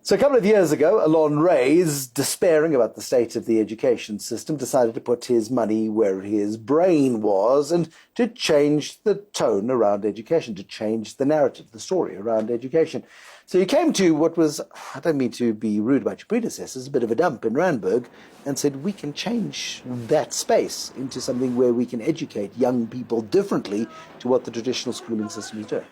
So a couple of years ago, Allon Raiz, despairing about the state of the education system, decided to put his money where his brain was and to change the tone around education, to change the narrative, the story around education. So he came to what was, I don't mean to be rude about your predecessors, a bit of a dump in Randburg, and said we can change that space into something where we can educate young people differently to what the traditional schooling system is doing.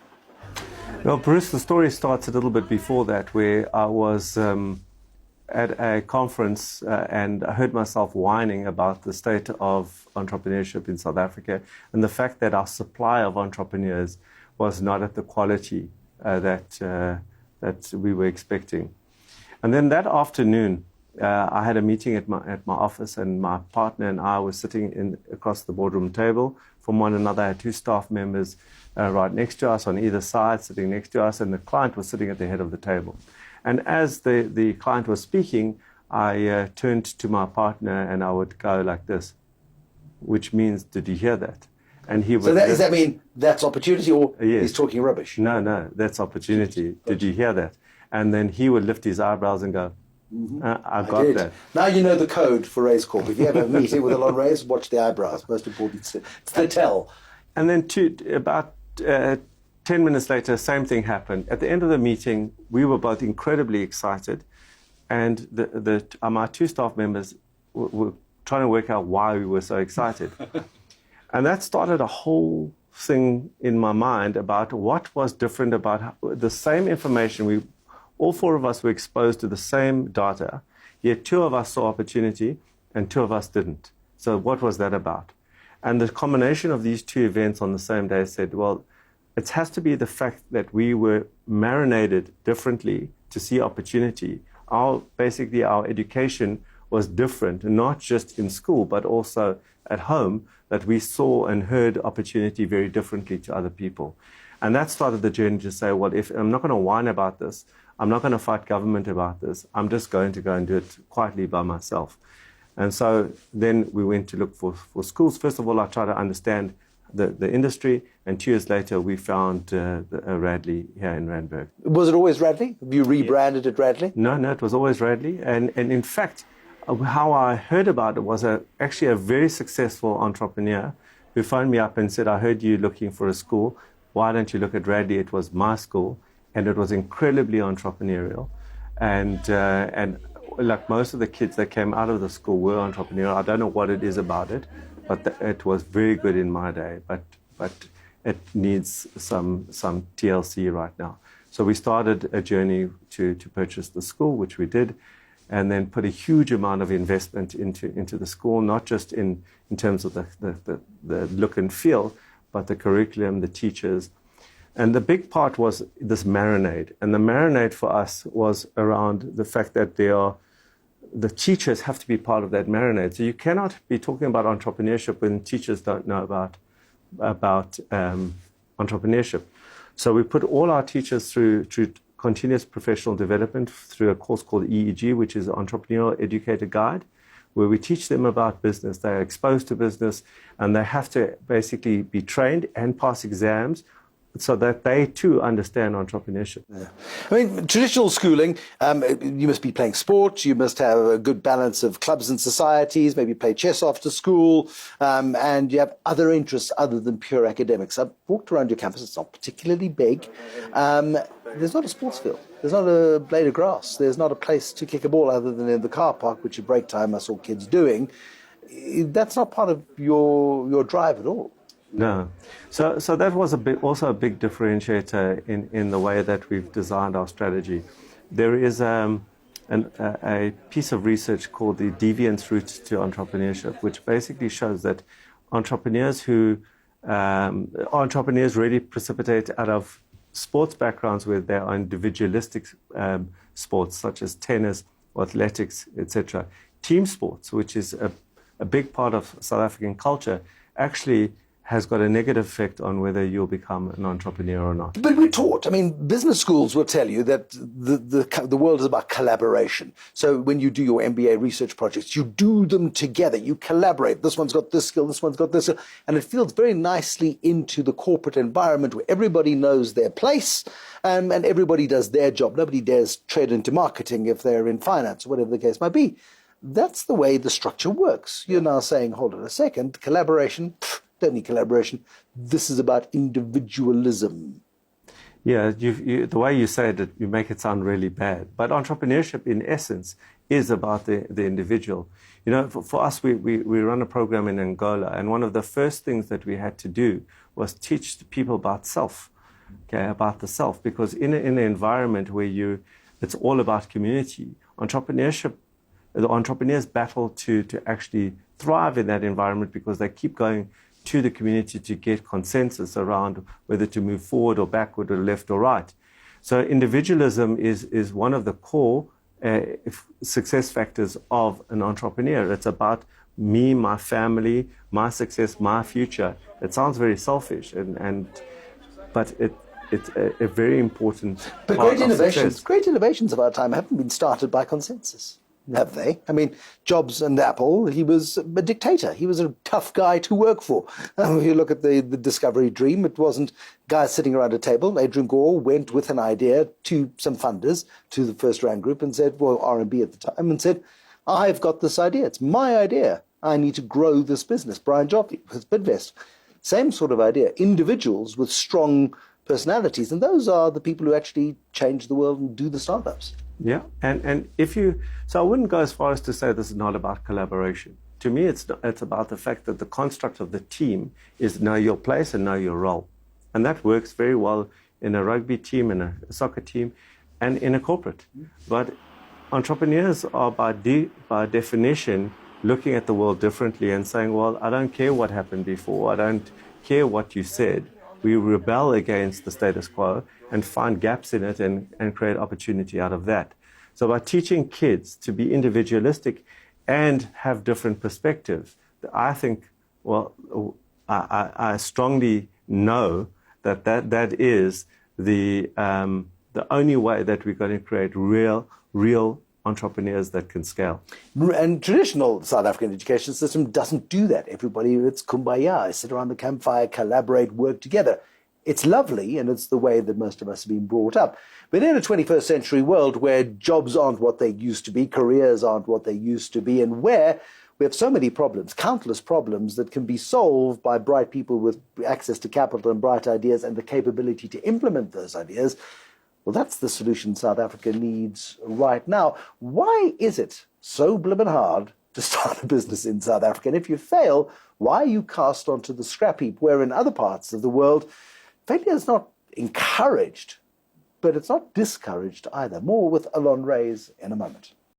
Well, Bruce, the story starts a little bit before that, where I was at a conference and I heard myself whining about the state of entrepreneurship in South Africa and the fact that our supply of entrepreneurs was not at the quality that we were expecting. And then that afternoon, I had a meeting at my office, and my partner and I were sitting across the boardroom table from one another. I had two staff members right next to us on either side, sitting next to us, and the client was sitting at the head of the table. And as the client was speaking, I turned to my partner and I would go like this, which means, did you hear that? And he would. So does that mean that's opportunity, or yes. He's talking rubbish? No, that's opportunity. Did you hear that? And then he would lift his eyebrows and go, I got that. Now you know the code for Raizcorp. If you have a meeting with Allon Raiz, watch the eyebrows. Most important, it's the tell. And then about 10 minutes later, same thing happened. At the end of the meeting, we were both incredibly excited, and my two staff members were trying to work out why we were so excited. And that started a whole thing in my mind about what was different about the same information. All four of us were exposed to the same data, yet two of us saw opportunity and two of us didn't. So what was that about? And the combination of these two events on the same day said, well, it has to be the fact that we were marinated differently to see opportunity. Basically, our education was different, not just in school, but also at home, that we saw and heard opportunity very differently to other people. And that started the journey to say, well, if I'm not going to whine about this, I'm not going to fight government about this, I'm just going to go and do it quietly by myself. And so then we went to look for schools. First of all, I tried to understand the industry, and 2 years later we found Radley here in Randburg. Was it always Radley? Have you rebranded it Radley? No, it was always Radley. And in fact, how I heard about it was actually a very successful entrepreneur who phoned me up and said, I heard you looking for a school. Why don't you look at Radley? It was my school, and it was incredibly entrepreneurial. And like most of the kids that came out of the school were entrepreneurial. I don't know what it is about it, but it was very good in my day. But it needs some TLC right now. So we started a journey to purchase the school, which we did, and then put a huge amount of investment into the school, not just in terms of the look and feel, but the curriculum, the teachers. And the big part was this marinade. And the marinade for us was around the fact that the teachers have to be part of that marinade. So you cannot be talking about entrepreneurship when teachers don't know about entrepreneurship. So we put all our teachers through continuous professional development through a course called EEG, which is an Entrepreneurial Educator Guide, where we teach them about business. They are exposed to business, and they have to basically be trained and pass exams so that they too understand entrepreneurship. Yeah. I mean, traditional schooling, you must be playing sport, you must have a good balance of clubs and societies, maybe play chess after school, and you have other interests other than pure academics. I've walked around your campus, it's not particularly big. There's not a sports field, there's not a blade of grass, there's not a place to kick a ball other than in the car park, which at break time I saw kids doing. That's not part of your drive at all. No. So that was also a big differentiator in the way that we've designed our strategy. There is a piece of research called the Deviance Route to Entrepreneurship, which basically shows that entrepreneurs really precipitate out of sports backgrounds where they are individualistic sports, such as tennis, athletics, etc. Team sports, which is a big part of South African culture, actually has got a negative effect on whether you'll become an entrepreneur or not. But we're taught, I mean, business schools will tell you that the world is about collaboration. So when you do your MBA research projects, you do them together, you collaborate. This one's got this skill, this one's got this skill. And it feels very nicely into the corporate environment where everybody knows their place and everybody does their job. Nobody dares tread into marketing if they're in finance or whatever the case might be. That's the way the structure works. You're now saying, hold on a second, collaboration, don't need collaboration. This is about individualism. Yeah, the way you say it, you make it sound really bad. But entrepreneurship, in essence, is about the individual. You know, for us, we run a program in Angola, and one of the first things that we had to do was teach the people about self, okay, about the self. Because in an environment where it's all about community, the entrepreneurs battle to actually thrive in that environment because they keep going to the community to get consensus around whether to move forward or backward or left or right. So individualism is one of the core success factors of an entrepreneur. It's about me, my family, my success, my future. It sounds very selfish, but it's a very important But part of success. Great innovations of our time haven't been started by consensus. Have they? I mean, Jobs and Apple, he was a dictator. He was a tough guy to work for. If you look at the Discovery Dream, it wasn't guys sitting around a table. Adrian Gore went with an idea to some funders, to the First Rand Group, and said, well, R&B at the time, and said, I've got this idea. It's my idea. I need to grow this business. Brian Jopley with Bidvest. Same sort of idea. Individuals with strong personalities, and those are the people who actually change the world and do the startups. Yeah, and so I wouldn't go as far as to say this is not about collaboration. To me, it's about the fact that the construct of the team is know your place and know your role. And that works very well in a rugby team, in a soccer team, and in a corporate. But entrepreneurs are by definition looking at the world differently and saying, well, I don't care what happened before. I don't care what you said. We rebel against the status quo and find gaps in it and create opportunity out of that. So by teaching kids to be individualistic and have different perspectives, I think, well, I strongly know that is the only way that we're going to create real entrepreneurs that can scale. And traditional South African education system doesn't do that. Everybody, it's kumbaya, sit around the campfire, collaborate, work together. It's lovely, and it's the way that most of us have been brought up. But in a 21st century world where jobs aren't what they used to be, careers aren't what they used to be, and where we have so many problems, countless problems that can be solved by bright people with access to capital and bright ideas and the capability to implement those ideas, well, that's the solution South Africa needs right now. Why is it so blimmin' hard to start a business in South Africa? And if you fail, why are you cast onto the scrap heap, where in other parts of the world, failure is not encouraged, but it's not discouraged either. More with Allon Raiz in a moment.